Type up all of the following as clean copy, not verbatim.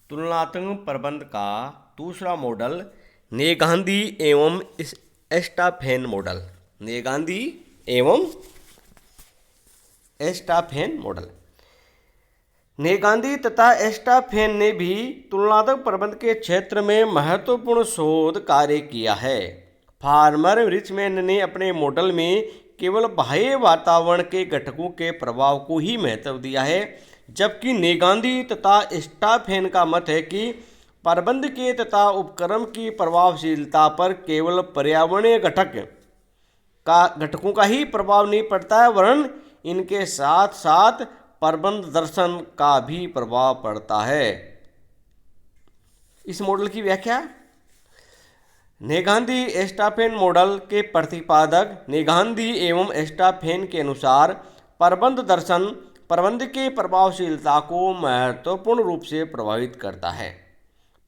तुलनात्मक प्रबंध का दूसरा मॉडल नेगांधी एवं एस्टाफेन मॉडल। नेगांधी एवं एस्टाफेन मॉडल। नेगांधी तथा एस्टाफेन ने भी तुलनात्मक प्रबंध के क्षेत्र में महत्वपूर्ण शोध कार्य किया है। फार्मर रिचमैन ने अपने मॉडल में केवल बाह्य वातावरण के घटकों के प्रभाव को ही महत्व दिया है, जबकि नेगांधी तथा एस्टाफेन का मत है कि प्रबंध के तथा उपक्रम की प्रभावशीलता पर केवल पर्यावरणीय घटकों का ही प्रभाव नहीं पड़ता है, वरन इनके साथ साथ प्रबंध दर्शन का भी प्रभाव पड़ता है। इस मॉडल की व्याख्या। नेगांधी एस्टाफेन मॉडल के प्रतिपादक नेगांधी एवं एस्टाफेन के अनुसार प्रबंध दर्शन प्रबंध की प्रभावशीलता को महत्वपूर्ण रूप से प्रभावित करता है।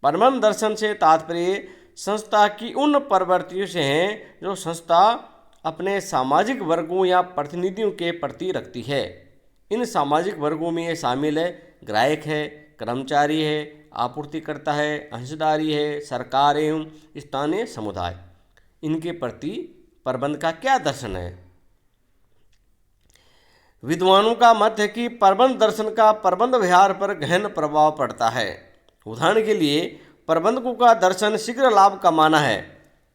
प्रबंध दर्शन से तात्पर्य संस्था की उन प्रवृत्तियों से है जो संस्था अपने सामाजिक वर्गों या प्रतिनिधियों के प्रति रखती है। इन सामाजिक वर्गों में ये शामिल है ग्राहक है, कर्मचारी है, आपूर्तिकर्ता है, अंशधारी है, सरकार एवं स्थानीय समुदाय। इनके प्रति प्रबंध का क्या दर्शन है? विद्वानों का मत है कि प्रबंध दर्शन का प्रबंध व्यवहार पर गहन प्रभाव पड़ता है। उदाहरण के लिए प्रबंधकों का दर्शन शीघ्र लाभ कमाना है,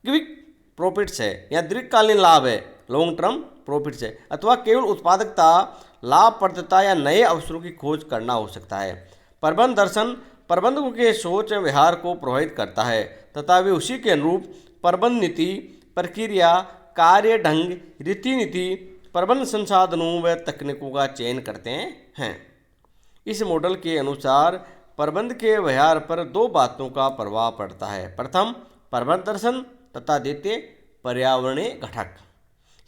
क्विक प्रॉफिट्स है, या दीर्घकालीन लाभ है, लॉन्ग टर्म प्रॉफिट्स है, अथवा केवल उत्पादकता, लाभप्रदता या नए अवसरों की खोज करना हो सकता है। प्रबंध दर्शन प्रबंधकों के सोच एवं व्यवहार को प्रभावित करता है तथा वे उसी के अनुरूप प्रबंध नीति, प्रक्रिया, कार्य ढंग, रीति नीति, प्रबंध संसाधनों व तकनीकों का चयन करते हैं। इस मॉडल के अनुसार प्रबंध के व्यवहार पर दो बातों का प्रभाव पड़ता है। प्रथम, प्रबंध दर्शन तथा द्वितीय, पर्यावरणीय घटक।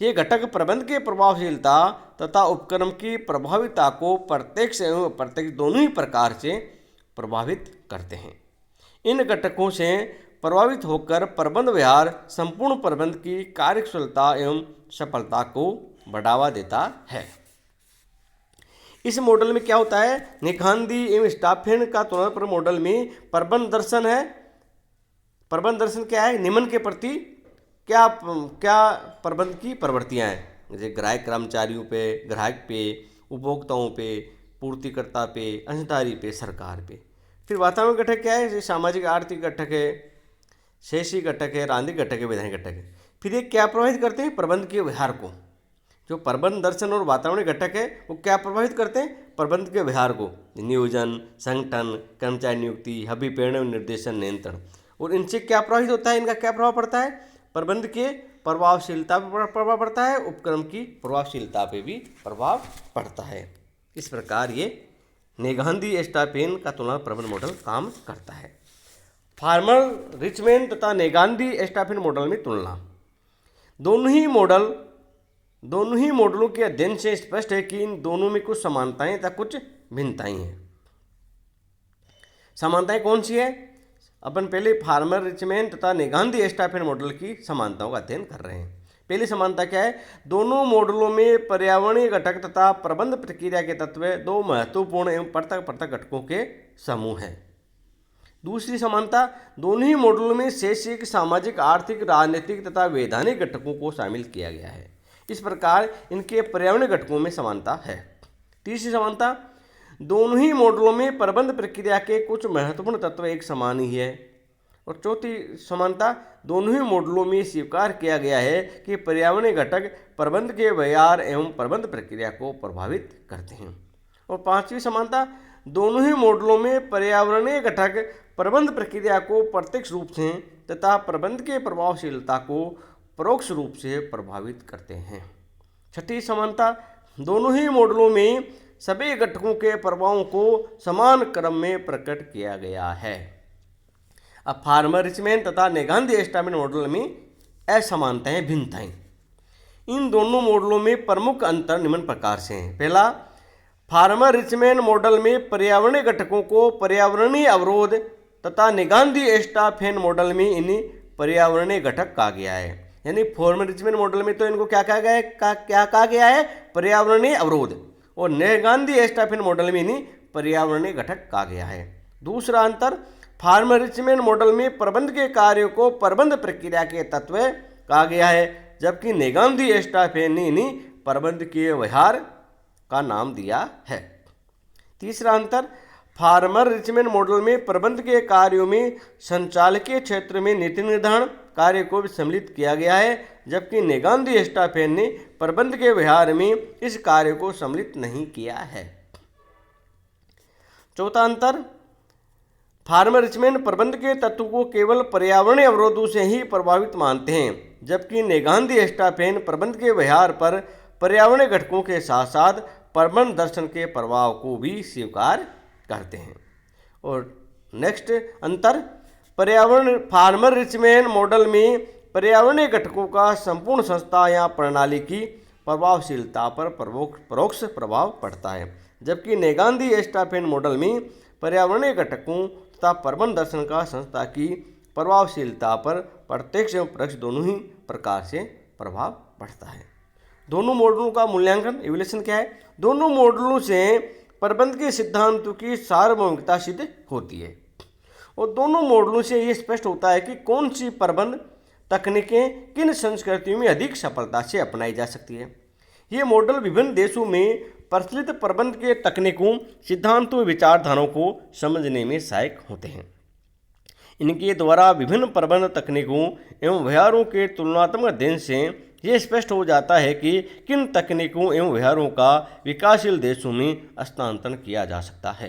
ये घटक प्रबंध की प्रभावशीलता तथा उपक्रम की प्रभाविता को प्रत्यक्ष एवं अप्रत्यक्ष दोनों ही प्रकार से प्रभावित करते हैं। इन घटकों से प्रभावित होकर प्रबंध व्यवहार संपूर्ण प्रबंध की कार्यकुशलता एवं सफलता को बढ़ावा देता है। इस मॉडल में क्या होता है? नेगांधी एवं एस्टाफेन का तुलनात्मक मॉडल में प्रबंध दर्शन है। प्रबंध दर्शन क्या है? निम्न के प्रति क्या प्रबंध की प्रवृत्तियां हैं, जैसे ग्राहक कर्मचारियों पे, ग्राहक पे, उपभोक्ताओं पे, पूर्तिकर्ता पे, अंशधारी पे, सरकार पे। फिर वातावरण घटक क्या है? जैसे सामाजिक आर्थिक घटक है, शैक्षिक घटक है, राजनीतिक घटक है, वैधानिक घटक है। फिर ये क्या प्रभावित करते हैं? प्रबंध के व्यवहार को। जो प्रबंध दर्शन और वातावरणीय घटक है वो क्या प्रभावित करते हैं? प्रबंध के व्यवहार को। नियोजन, संगठन, कर्मचारी नियुक्ति, अभिप्रेरण, निर्देशन, नियंत्रण। और इनसे क्या प्रभावित होता है? इनका क्या प्रभाव पड़ता है? प्रबंध के प्रभावशीलता पर प्रभाव पड़ता है, उपक्रम की प्रभावशीलता पे भी प्रभाव पड़ता है। इस प्रकार ये नेगांधी एस्टाफेन का तुलना प्रबंध मॉडल काम करता है। फार्मर रिचमैन तथा नेगांधी एस्टाफेन मॉडल में तुलना। दोनों ही मॉडलों के अध्ययन से स्पष्ट है कि इन दोनों में कुछ समानताएं तथा कुछ भिन्नताएं हैं। समानताएं कौन सी है? अपन पहले फार्मर रिचमैन तथा नेगांधी एस्टाफेन मॉडल की समानताओं का अध्ययन कर रहे हैं। पहली समानता क्या है? दोनों मॉडलों में पर्यावरणीय घटक तथा प्रबंध प्रक्रिया के तत्व दो महत्वपूर्ण एवं पृथक घटकों के समूह हैं। दूसरी समानता, दोनों ही मॉडलों में शैक्षिक, सामाजिक, आर्थिक, राजनीतिक तथा वैधानिक घटकों को शामिल किया गया है। इस प्रकार इनके पर्यावरणीय घटकों में समानता है। तीसरी समानता, दोनों ही मॉडलों में प्रबंध प्रक्रिया के कुछ महत्वपूर्ण तत्व एक समान ही है। और चौथी समानता, दोनों ही मॉडलों में स्वीकार किया गया है कि पर्यावरणीय घटक प्रबंध के व्यवहार एवं प्रबंध प्रक्रिया को प्रभावित करते हैं। और पांचवी समानता, दोनों ही मॉडलों में पर्यावरणीय घटक प्रबंध प्रक्रिया को प्रत्यक्ष रूप से तथा प्रबंध के प्रभावशीलता को परोक्ष रूप से प्रभावित करते हैं। छठी समानता, दोनों ही मॉडलों में सभी घटकों के प्रभावों को समान क्रम में प्रकट किया गया है। अब फार्मर रिचमैन तथा नेगांधी एस्टाफेन मॉडल में असमानताएं, भिन्नताएं। इन दोनों मॉडलों में प्रमुख अंतर निम्न प्रकार से हैं। पहला, फार्मर रिचमैन मॉडल में पर्यावरणीय घटकों को पर्यावरणीय अवरोध तथा नेगांधी एस्टाफेन मॉडल में इन्हें पर्यावरणीय घटक कहा गया है। यानी फार्मर रिचमैन मॉडल में तो इनको क्या कहा गया है? पर्यावरणीय अवरोध। और नेगांधी एस्टाफेन मॉडल में इन्हें पर्यावरणीय घटक कहा गया है। दूसरा अंतर, फार्मर रिचमेंट मॉडल में प्रबंध के कार्यों को प्रबंध प्रक्रिया के तत्व कहा गया है, जबकि नेगांदी एस्टाफेनी ने प्रबंध के व्यवहार का नाम दिया है। तीसरा अंतर, फार्मर रिचमेंट मॉडल में प्रबंध के कार्यों में संचालकीय क्षेत्र में नीति निर्धारण कार्य को भी सम्मिलित किया गया है, जबकि नेगांदी एस्टाफेन ने प्रबंध के व्यवहार में इस कार्य को सम्मिलित नहीं किया है। चौथा अंतर, फार्मर रिचमेंट प्रबंध के तत्व को केवल पर्यावरणीय अवरोधों से ही प्रभावित मानते हैं, जबकि नेगांदी एस्टाफेन प्रबंध के व्यवहार पर पर्यावरणीय घटकों के साथ साथ प्रबंध दर्शन के प्रभाव को भी स्वीकार करते हैं। और नेक्स्ट अंतर, पर्यावरण फार्मर रिचमेंट मॉडल में पर्यावरणीय घटकों का संपूर्ण संस्था या प्रणाली की प्रभावशीलता पर परोक्ष प्रभाव पड़ता है, जबकि नेगांदी एस्टाफेन मॉडल में पर्यावरणीय घटकों तथा प्रबंध दर्शन का संस्था की प्रभावशीलता पर प्रत्यक्ष एवं परोक्ष दोनों ही प्रकार से प्रभाव पड़ता है। दोनों मॉडलों का मूल्यांकन इवैल्यूएशन क्या है? दोनों मॉडलों से प्रबंध के सिद्धांतों की सार्वभौमिकता सिद्ध होती है और दोनों मॉडलों से ये स्पष्ट होता है कि कौन सी प्रबंध तकनीकें किन संस्कृतियों में अधिक सफलता से अपनाई जा सकती है। ये मॉडल विभिन्न देशों में प्रचलित प्रबंध के तकनीकों, सिद्धांतों, विचारधाराओं को समझने में सहायक होते हैं। इनके द्वारा विभिन्न प्रबंध तकनीकों एवं व्यवहारों के तुलनात्मक अध्ययन से ये स्पष्ट हो जाता है कि किन तकनीकों एवं व्यवहारों का विकासशील देशों में हस्तांतरण किया जा सकता है।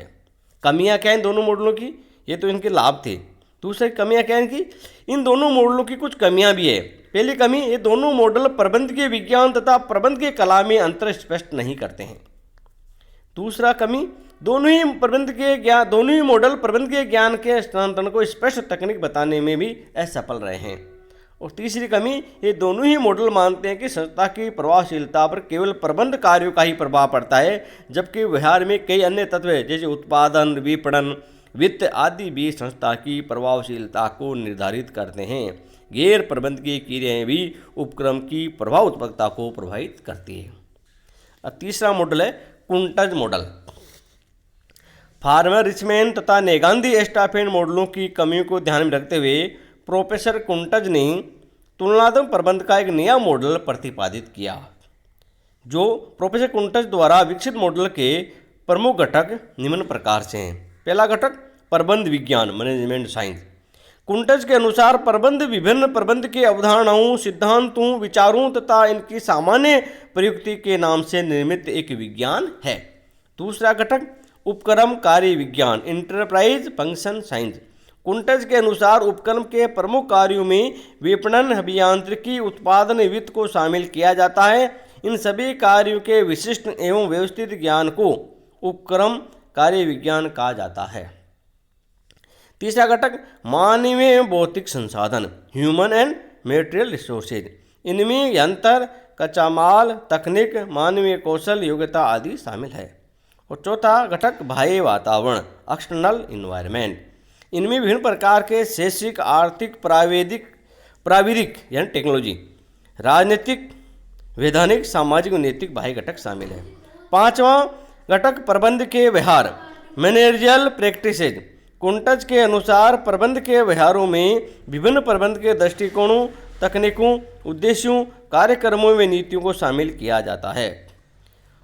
कमियां क्या हैं दोनों मॉडलों की? ये तो इनके लाभ थे। दूसरी कमियां क्या हैं इनकी? इन दोनों मॉडलों की कुछ कमियां भी है। पहली कमी, ये दोनों मॉडल प्रबंध के विज्ञान तथा प्रबंध के कला में अंतर स्पष्ट नहीं करते हैं। दूसरा कमी, दोनों ही मॉडल प्रबंध के ज्ञान के हस्तांतरण को स्पष्ट तकनीक बताने में भी असफल रहे हैं। और तीसरी कमी, ये दोनों ही मॉडल मानते हैं कि संस्था की प्रभावशीलता पर केवल प्रबंध कार्यों का ही प्रभाव पड़ता है, जबकि व्यवहार में कई अन्य तत्व जैसे उत्पादन, विपणन, वित्त आदि भी संस्था की प्रभावशीलता को निर्धारित करते हैं। गैर प्रबंध की क्रियाएं भी उपक्रम की प्रभाव उत्पादकता को प्रभावित करती है। अब तीसरा मॉडल है कुंटज मॉडल। फार्मर रिचमेंट तथा नेगांदी एस्टाफेन मॉडलों की कमियों को ध्यान में रखते हुए प्रोफेसर कुंटज ने तुलनात्मक प्रबंध का एक नया मॉडल प्रतिपादित किया। जो प्रोफेसर कुंटज द्वारा विकसित मॉडल के प्रमुख घटक निम्न प्रकार से हैं। पहला घटक, प्रबंध विज्ञान, मैनेजमेंट साइंस। कुंटज के अनुसार प्रबंध विभिन्न प्रबंध के अवधारणाओं, सिद्धांतों, विचारों तथा इनकी सामान्य प्रयुक्ति के नाम से निर्मित एक विज्ञान है। दूसरा घटक, उपक्रम कार्य विज्ञान, इंटरप्राइज फंक्शन साइंस। कुंटज के अनुसार उपक्रम के प्रमुख कार्यों में विपणन, अभियांत्रिकी, उत्पादन, वित्त को शामिल किया जाता है। इन सभी कार्यों के विशिष्ट एवं व्यवस्थित ज्ञान को उपक्रम कार्य विज्ञान कहा जाता है। तीसरा घटक, मानवीय एवं भौतिक संसाधन, ह्यूमन एंड मेटेरियल रिसोर्सेज। इनमें यंत्र, कच्चा माल, तकनीक, मानवीय कौशल, योग्यता आदि शामिल है। और चौथा घटक, बाह्य वातावरण, एक्सटर्नल इन्वायरमेंट। इनमें विभिन्न प्रकार के शैक्षिक, आर्थिक, प्राविधिक यानी टेक्नोलॉजी, राजनीतिक, वैधानिक, सामाजिक और नैतिक बाह्य घटक शामिल है। पांचवा घटक, प्रबंध के व्यवहार, मैनेजरियल प्रैक्टिसेज। कुंटज के अनुसार प्रबंध के व्यवहारों में विभिन्न प्रबंध के दृष्टिकोणों, तकनीकों, उद्देश्यों, कार्यक्रमों व नीतियों को शामिल किया जाता है।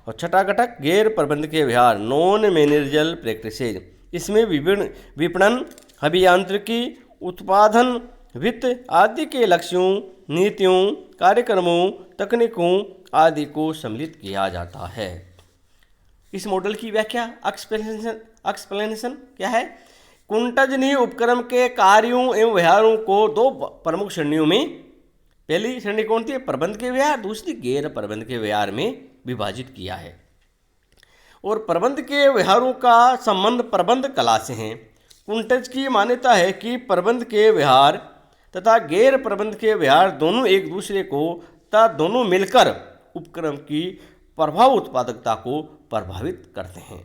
और छठा घटक, गैर प्रबंध के व्यवहार, नॉन मैनेजरियल प्रैक्टिसेज। इसमें विपणन, अभियांत्रिकी, उत्पादन, वित्त आदि के लक्ष्यों, नीतियों, कार्यक्रमों, तकनीकों आदि को सम्मिलित किया जाता है। इस मॉडल की व्याख्या, एक्सप्लेनेशन क्या है? कुंटज ने उपक्रम के कार्यों एवं व्यवहारों को दो प्रमुख श्रेणियों में, पहली श्रेणी कौन थी? प्रबंध के व्यवहार, दूसरी गैर प्रबंध के व्यवहार में विभाजित किया है। और प्रबंध के व्यवहारों का संबंध प्रबंध कला से है। कुंटज की मान्यता है कि प्रबंध के व्यवहार तथा गैर प्रबंध के व्यवहार दोनों एक दूसरे को तथा दोनों मिलकर उपक्रम की प्रभाव उत्पादकता को प्रभावित करते हैं।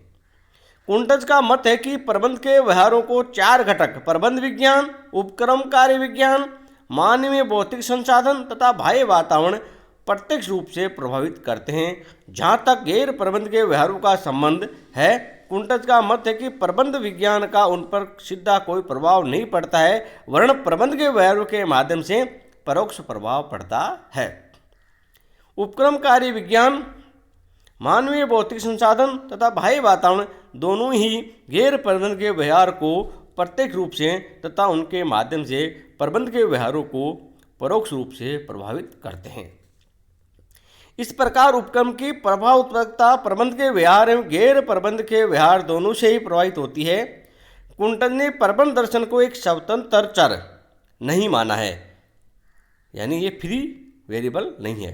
कुंटज का मत है कि प्रबंध के व्यवहारों को चार घटक, प्रबंध विज्ञान, उपक्रम कार्य विज्ञान, मानवीय भौतिक संसाधन तथा बाह्य वातावरण प्रत्यक्ष रूप से प्रभावित करते हैं। जहाँ तक गैर प्रबंध के व्यवहारों का संबंध है कुंटज का मत है कि प्रबंध विज्ञान का उन पर सीधा कोई प्रभाव नहीं पड़ता है, वर्ण प्रबंध के व्यवहारों के माध्यम से परोक्ष प्रभाव पड़ता है। उपक्रमकारी विज्ञान मानवीय भौतिक संसाधन तथा बाह्य वातावरण दोनों ही गैर प्रबंध के व्यवहार को प्रत्यक्ष रूप से तथा उनके माध्यम से प्रबंध के व्यवहारों को परोक्ष रूप से प्रभावित करते हैं। इस प्रकार उपक्रम की प्रभाव उत्पन्नता प्रबंध के व्यवहार एवं गैर प्रबंध के व्यवहार दोनों से ही प्रभावित होती है। कुंटज ने प्रबंध दर्शन को एक स्वतंत्र चर नहीं माना है, यानी ये फ्री वेरिएबल नहीं है,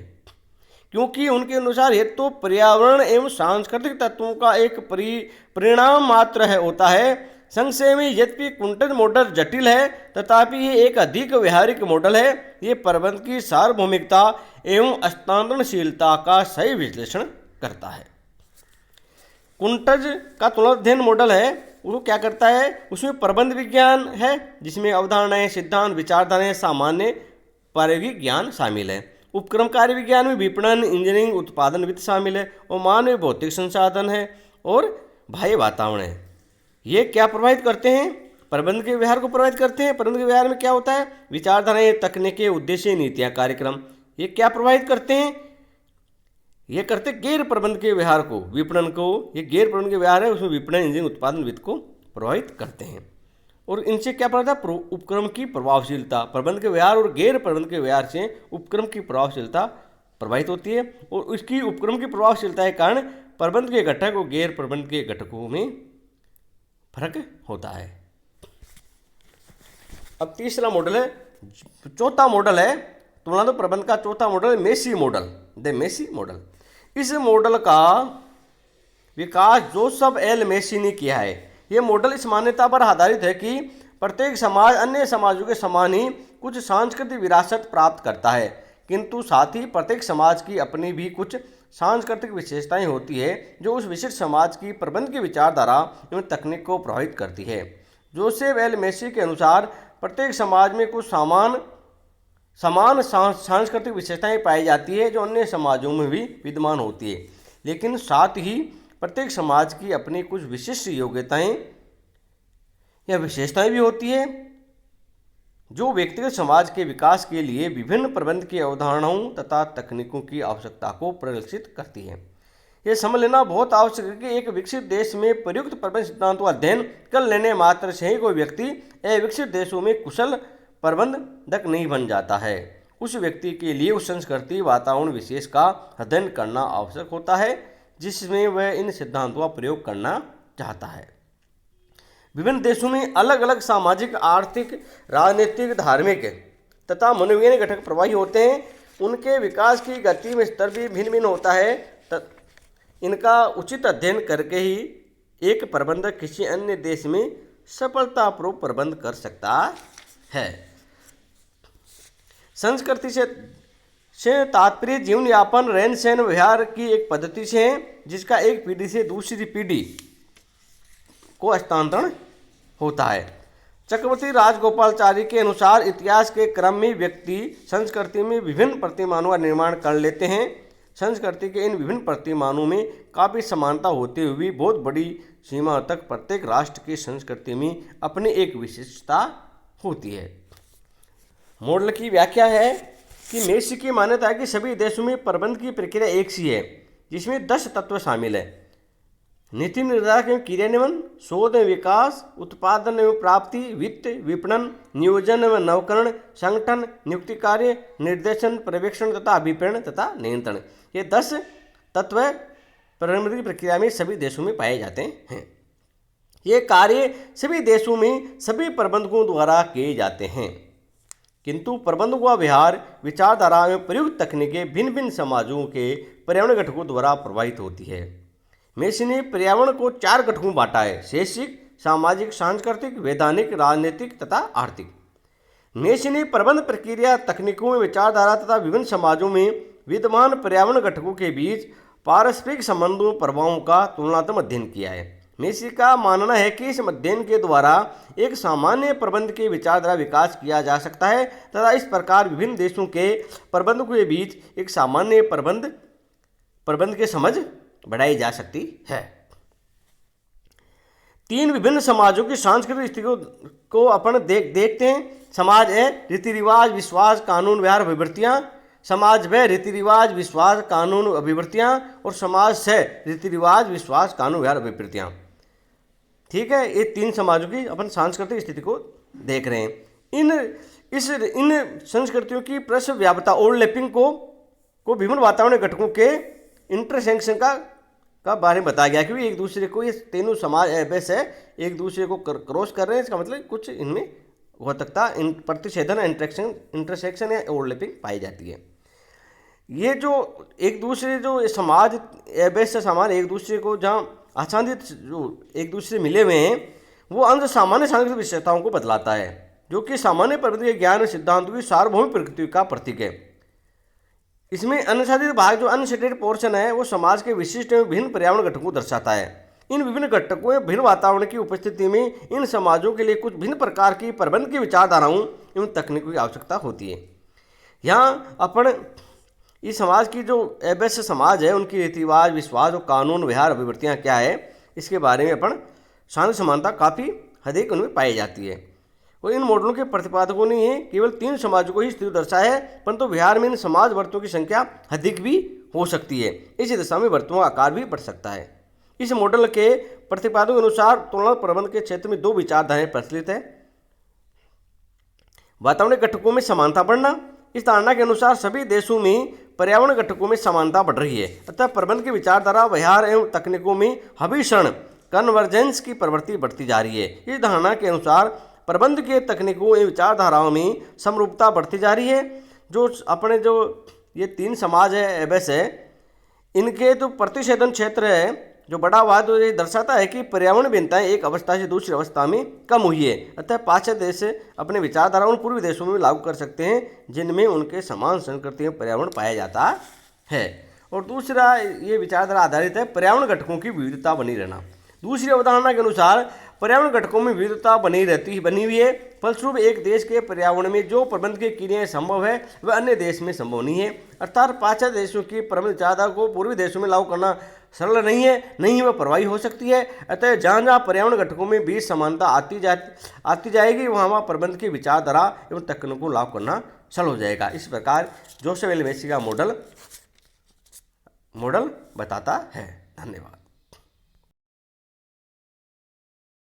क्योंकि उनके अनुसार ये तो पर्यावरण एवं सांस्कृतिक तत्वों का एक परिणाम मात्र है होता है। संक्षेप में, यद्यपि कुंटज मॉडल जटिल है तथापि ये एक अधिक व्यावहारिक मॉडल है। ये प्रबंध की सार्वभौमिकता एवं हस्तांतरणशीलता का सही विश्लेषण करता है। कुंटज का तुलनाध्ययन मॉडल है, वो क्या करता है, उसमें प्रबंध विज्ञान है जिसमें अवधारणाएं, सिद्धांत, विचारधाराएं, सामान्य प्रायोगिक ज्ञान शामिल है। उपक्रमकारी विज्ञान में विपणन, इंजीनियरिंग, उत्पादन, वित्त शामिल है और मानवीय भौतिक संसाधन है और बाह्य वातावरण है। ये क्या प्रभावित करते हैं, प्रबंध के व्यवहार को प्रभावित करते हैं। प्रबंध के व्यवहार में क्या होता है, विचारधाराएं, तकनीकें, उद्देश्य, नीतियां, कार्यक्रम, ये क्या प्रभावित करते हैं, ये करते गैर प्रबंध के व्यवहार को, विपणन को। ये गैर प्रबंध के व्यवहार है, उसमें विपणन, इंजीनियरिंग, उत्पादन, वित्त को प्रभावित करते हैं। और इनसे क्या पता है, उपक्रम की प्रभावशीलता, प्रबंध के व्यवहार और गैर प्रबंध के व्यवहार से उपक्रम की प्रभावशीलता प्रभावित होती है और उसकी उपक्रम की प्रभावशीलता के कारण प्रबंध के घटक और गैर प्रबंध के घटकों में फर्क होता है। अब तीसरा मॉडल है, चौथा मॉडल है तुलनात्मक प्रबंध का चौथा मॉडल, मेसी मॉडल, द मेसी मॉडल। इस मॉडल का विकास जोसेफ एल मेसी ने किया है। यह मॉडल इस मान्यता पर आधारित है कि प्रत्येक समाज अन्य समाजों के समान ही कुछ सांस्कृतिक विरासत प्राप्त करता है, किंतु साथ ही प्रत्येक समाज की अपनी भी कुछ सांस्कृतिक विशेषताएं होती है जो उस विशिष्ट समाज की प्रबंध की विचारधारा एवं तकनीक को प्रभावित करती है। जोसेफ एल मेसी के अनुसार प्रत्येक समाज में कुछ समान सांस्कृतिक विशेषताएं पाई जाती है जो अन्य समाजों में भी विद्यमान होती है, लेकिन साथ ही प्रत्येक समाज की अपनी कुछ विशिष्ट योग्यताएं या विशेषताएं भी होती है जो व्यक्तिगत समाज के विकास के लिए विभिन्न प्रबंध की अवधारणाओं तथा तकनीकों की आवश्यकता को प्रदर्शित करती है। यह समझ लेना बहुत आवश्यक है कि एक विकसित देश में प्रयुक्त प्रबंध सिद्धांतों का अध्ययन कर लेने मात्र से ही कोई व्यक्ति अविकसित देशों में कुशल प्रबंधक नहीं बन जाता है। उस व्यक्ति के लिए उस संस्कृति वातावरण विशेष का अध्ययन करना आवश्यक होता है जिसमें वह इन सिद्धांतों का प्रयोग करना चाहता है। विभिन्न देशों में अलग अलग सामाजिक, आर्थिक, राजनीतिक, धार्मिक तथा मनोवैज्ञानिक घटक प्रभावी होते हैं। उनके विकास की गति में स्तर भी भिन्न भिन्न होता है। इनका उचित अध्ययन करके ही एक प्रबंधक किसी अन्य देश में सफलतापूर्वक प्रबंध कर सकता है। संस्कृति से तात्पर्य जीवन यापन, रहन सहन, व्यवहार की एक पद्धति से है जिसका एक पीढ़ी से दूसरी पीढ़ी को हस्तांतरण होता है। चक्रवर्ती राजगोपालाचारी के अनुसार इतिहास के क्रम में व्यक्ति संस्कृति में विभिन्न प्रतिमानों का निर्माण कर लेते हैं। संस्कृति के इन विभिन्न प्रतिमानों में काफ़ी समानता होते हुए बहुत बड़ी सीमा तक प्रत्येक राष्ट्र की संस्कृति में अपनी एक विशेषता होती है। मॉडल की व्याख्या है कि मेसी की मान्यता है कि सभी देशों में प्रबंध की प्रक्रिया एक सी है जिसमें 10 तत्व शामिल है: नीति निर्धारक एवं क्रियान्वयन, शोध एवं विकास, उत्पादन एवं प्राप्ति, वित्त, विपणन, नियोजन एवं नवकरण, संगठन, नियुक्ति कार्य, निर्देशन, पर्यवेक्षण तथा अभिप्रेरण तथा नियंत्रण। ये 10 तत्व प्रबंधन की प्रक्रिया में सभी देशों में पाए जाते हैं। ये कार्य सभी देशों में सभी प्रबंधकों द्वारा किए जाते हैं, किंतु प्रबंधकों का व्यवहार, विचारधारा एवं प्रयुक्त तकनीकें भिन्न भिन्न समाजों के पर्यावरण घटकों द्वारा प्रभावित होती है। मेसी ने पर्यावरण को 4 घटकों में बांटा है: शैक्षिक, सामाजिक, सांस्कृतिक, वैधानिक, राजनीतिक तथा आर्थिक। मेसी ने प्रबंध प्रक्रिया, तकनीकों में विचारधारा तथा विभिन्न समाजों में विद्यमान पर्यावरण घटकों के बीच पारस्परिक संबंधों प्रभावों का तुलनात्मक अध्ययन किया है। मेसी का मानना है कि इस अध्ययन के द्वारा एक सामान्य प्रबंध के विचारधारा विकास किया जा सकता है तथा इस प्रकार विभिन्न देशों के प्रबंधकों के बीच एक सामान्य प्रबंध की समझ बढ़ाई जा सकती है। तीन विभिन्न समाजों की सांस्कृतिक स्थितियों को अपन देखते हैं। समाज है रीति रिवाज, विश्वास, कानून, व्यवहार, अभिवृत्तियाँ। समाज व रीति रिवाज, विश्वास, कानून, अभिवृत्तियाँ। और समाज से रीति रिवाज, विश्वास, कानून, व्यवहार, अभिवृत्तियाँ। ठीक है, ये तीन समाजों की अपन सांस्कृतिक स्थिति को देख रहे हैं। इन संस्कृतियों की परस्पर व्यापकता ओवरलैपिंग को विभिन्न वातावरण घटकों के इंटरसेक्शन का बारे में बताया गया, क्योंकि एक दूसरे को ये तीनों समाज बेस है, एक दूसरे को क्रॉस कर रहे हैं। इसका मतलब कुछ इनमें घातकता, प्रतिषेधन, इंटरसेक्शन या ओवरलैपिंग पाई जाती है। ये जो एक दूसरे जो समाज बेस समाज एक दूसरे को जहाँ आच्छादित जो एक दूसरे मिले हुए हैं, वो अंश सामान्य सांस्कृतिक विशेषताओं को बतलाता है, जो कि सामान्य प्रकृति के ज्ञान सिद्धांतों की सार्वभौमिक प्रकृति का प्रतीक है। इसमें अनुसादित भाग जो अनसेटेड पोर्शन है वो समाज के विशिष्ट एवं भिन्न पर्यावरण घटकों को दर्शाता है। इन विभिन्न घटकों में भिन्न वातावरण की उपस्थिति में इन समाजों के लिए कुछ भिन्न प्रकार की प्रबंध की विचारधाराओं एवं तकनीकों की आवश्यकता होती है। यहाँ अपन इस समाज की जो एबेस समाज है उनकी रीति रिवाज, विश्वास और कानून, व्यवहार, अभिवृत्तियाँ क्या है, इसके बारे में अपन सांस्कृतिक समानता काफ़ी अधिक उनमें पाई जाती है। और इन मॉडलों के प्रतिपादकों ने ये केवल तीन समाजों को ही स्थिति दर्शाया है, परंतु बिहार में इन समाज वर्तों की संख्या अधिक भी हो सकती है। इसी दिशा में वर्तों का आकार भी बढ़ सकता है। इस मॉडल के प्रतिपादकों के अनुसार तुलना प्रबंध के क्षेत्र में दो विचारधाराएं प्रचलित है। वातावरण घटकों में समानता बढ़ना। इस धारणा के अनुसार सभी देशों में पर्यावरण घटकों में समानता बढ़ रही है, अतः प्रबंध की विचारधारा, व्यवहार एवं तकनीकों में हबीषण कन्वर्जेंस की प्रवृत्ति बढ़ती जा रही है। इस धारणा के अनुसार प्रबंध के तकनीकों एवं विचारधाराओं में समरूपता बढ़ती जा रही है। जो अपने जो ये तीन समाज है एबेस है, इनके तो प्रतिषेधन क्षेत्र है जो बड़ा हुआ, तो ये दर्शाता है कि पर्यावरण भिन्नताएं एक अवस्था से दूसरी अवस्था में कम हुई है, अतः पाश्चात्य देश अपने विचारधारा उन पूर्वी देशों में लागू कर सकते हैं जिनमें उनके समान संस्कृति में पर्यावरण पाया जाता है। और दूसरा ये विचारधारा आधारित है पर्यावरण घटकों की विविधता बनी रहना। दूसरी अवधारणा के अनुसार पर्यावरण घटकों में विविधता बनी हुई है, फलस्वरूप एक देश के पर्यावरण में जो प्रबंध की क्रियाएं संभव है वह अन्य देश में संभव नहीं है। अर्थात पाश्चात्य देशों की प्रबंध विचारधारा को पूर्वी देशों में लागू करना सरल नहीं है, वह प्रभावी हो सकती है। अतः जहाँ जहाँ पर्यावरण घटकों में बीच समानता आती जाएगी वहाँ प्रबंध की विचारधारा एवं तकनीकों को लागू करना सरल हो जाएगा। इस प्रकार जोसेफ एल मेसी का मॉडल बताता है। धन्यवाद।